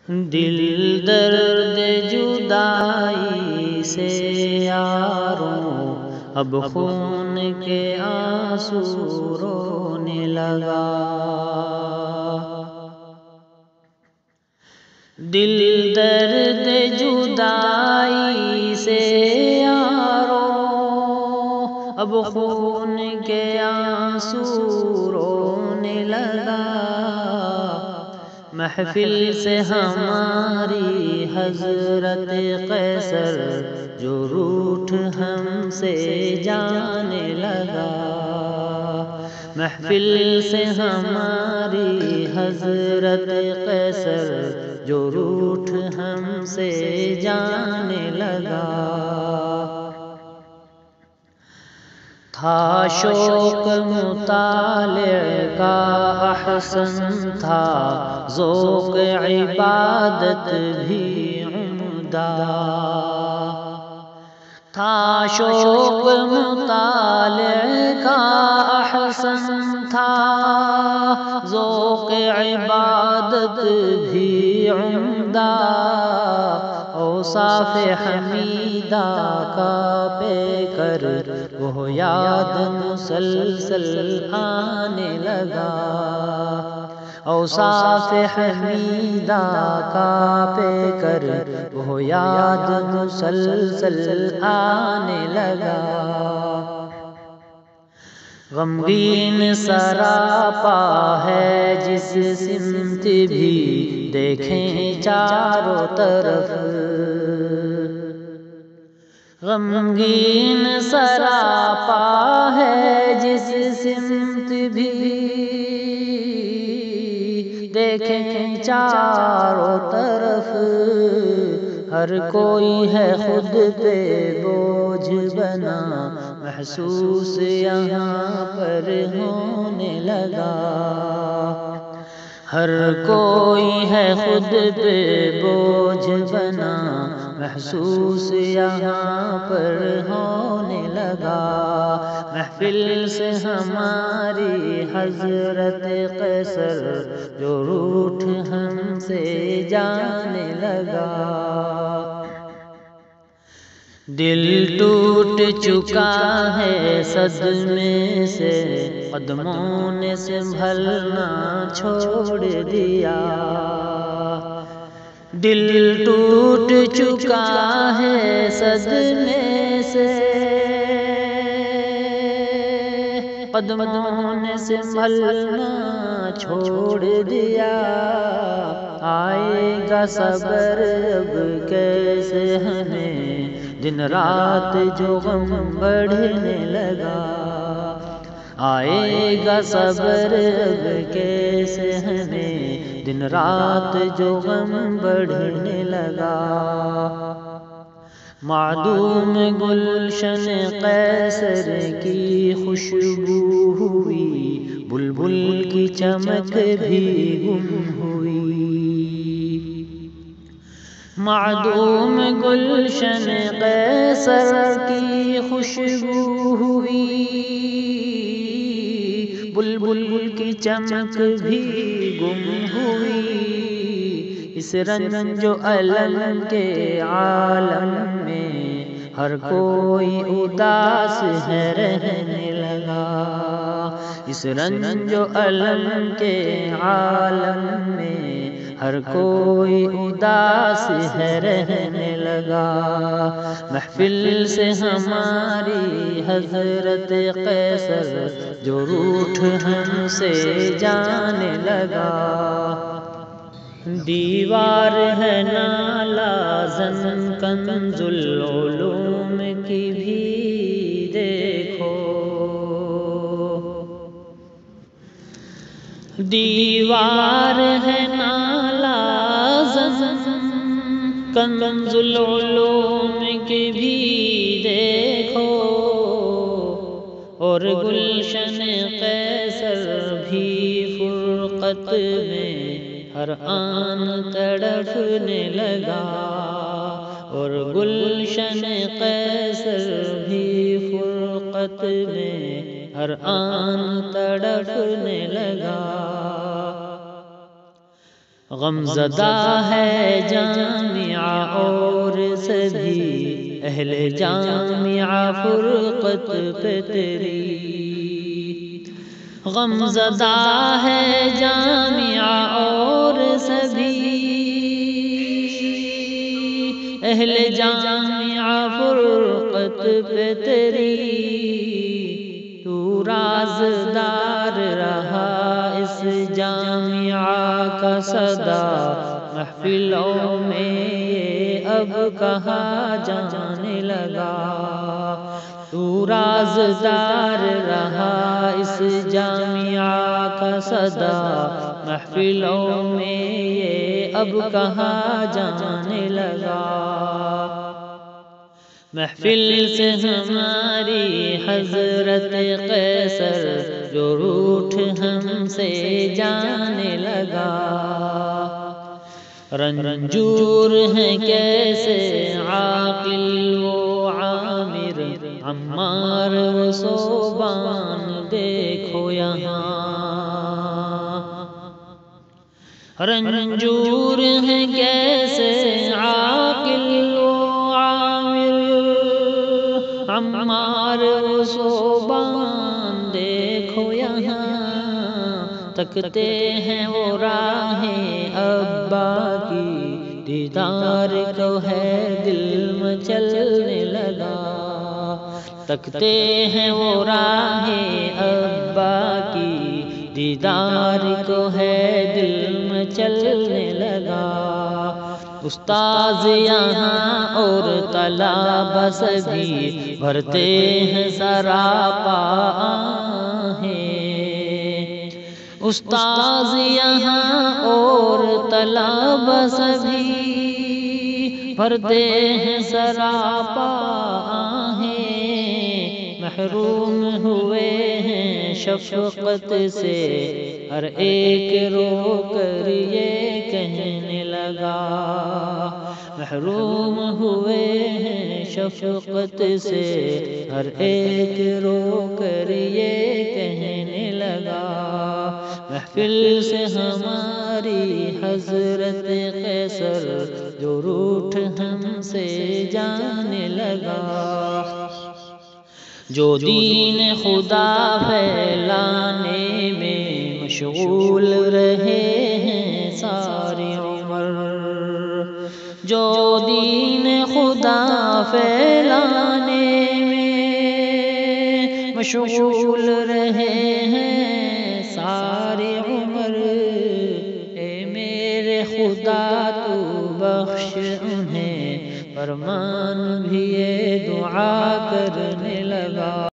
دل درد جدائی سے یاروں اب خون کے آنسو رونے لگا۔ دل درد جدائی سے یاروں اب خون کے آنسو رونے لگا۔ محفل سے ہماری حضرت قیصر جو روٹھ ہم سے جانے لگا۔ محفل سے ہماری حضرت قیصر جو روٹھ ہم سے جانے لگا۔ تھا شوق مطالعے کا احسن تھا ذوق عبادت بھی عمدہ۔ تھا شوق مطالعے کا احسن تھا ذوق عبادت بھی عمدہ۔ اوصاف حمیدہ کا پے کر وہ یاد مسلسل آنے لگا۔ اوصاف حمیدہ کا پے کر وہ یاد مسلسل آنے لگا۔ غمگین سراپا ہے جس سمت بھی دیکھیں چاروں طرف۔ غمگین سراپا ہے جس سمت بھی دیکھیں چاروں طرف۔ ہر کوئی ہے خود پہ بوجھ بنا محسوس یہاں پر ہونے لگا۔ ہر کوئی ہے خود پہ بوجھ بنا محسوس یہاں پر ہونے لگا۔ محفل سے ہماری حضرت قیصر جو روٹھ ہم سے جانے لگا۔ دل ٹوٹ چکا ہے صدمے سے قدموں نے سنبھلنا چھوڑ دیا۔ دل ٹوٹ چکا ہے صدمے سے قدموں نے سنبھلنا چھوڑ دیا۔ آئے گا صبر اب کیسے ہمیں دن رات جو غم بڑھنے لگا۔ آئے گا صبر اب کیسے ہمیں دن رات جو غم بڑھنے لگا۔ معدوم گلشن قیصر کی خوشبو ہوئی بلبل کی چمک بھی گم ہوئی۔ معدوم گلشن قیصر کی خوشبو ہوئی بلبل کی چمک بھی گم ہوئی۔ اس رنج و الم کے عالم میں ہر کوئی اداس ہے رہنے لگا۔ اس رنج و الم کے عالم میں ہر کوئی اداس ہے رہنے لگا۔ محفل سے ہماری حضرت قیصر جو روٹھ ہم سے جانے لگا۔ دیوار ہے نالا زن کنز العلوم کی بھی دیکھو۔ دیوار ہے نالا زن کنز العلوم کی بھی دیکھو۔ اور گلشن قیصر بھی فرقت میں ہر آن تڑپنے لگا۔ اور گلشن قیصر بھی فرقت میں ہر آن تڑپنے لگا۔ غم زدہ ہے جامعہ اور سبھی اہل جامعہ فرقت پہ تیری، غم زدہ ہے جامعہ اور سبھی اہل جامعہ فرقت پہ تیری، تو رازدار رہا اس جامعہ کا صدا، محفلوں میں یہ اب کہا جانے لگا، تو رازدار رہا اس جامعہ کا صدا، محفلوں میں یہ اب کہا جانے لگا، محفل سے ہماری حضرت قیصر جو روٹھ ہم سے جانے لگا، رنجور ہیں کیسے عاقل و عامر، عمار و صوبان دیکھو یہاں، رنجور ہیں کیسے عاقل و عامر، عمار و صوبان دیکھو یہاں، تکتے ہیں وہ راہیں ابا کی، دیدار کو ہے دل مچلنے لگا، تکتے ہیں وہ راہیں ابا کی، دیدار کو ہے دل مچلنے لگا، استاذ یہاں اور طلبہ سبھی بھرتے ہیں سراپا آہیں، استاذ یہاں اور طلبہ سبھی بھرتے ہیں سراپا آہیں، محروم ہوئے ہیں شفقت سے، ہر ایک رو کر یہ کہنے لگا، محروم ہوئے ہیں شفقت سے، ہر ایک رو کر یہ کہنے لگا، محفل سے ہماری حضرت قیصر جو روٹھ ہم سے جانے لگا، جو دین خدا پھیلانے میں مشغول رہے ہیں ساری عمر، جو دین خدا پھیلانے میں مشغول رہے ہیں ساری عمر، اے میرے خدا تو بخش انہیں، فرمان بھی یہ دعا کرنے لگا۔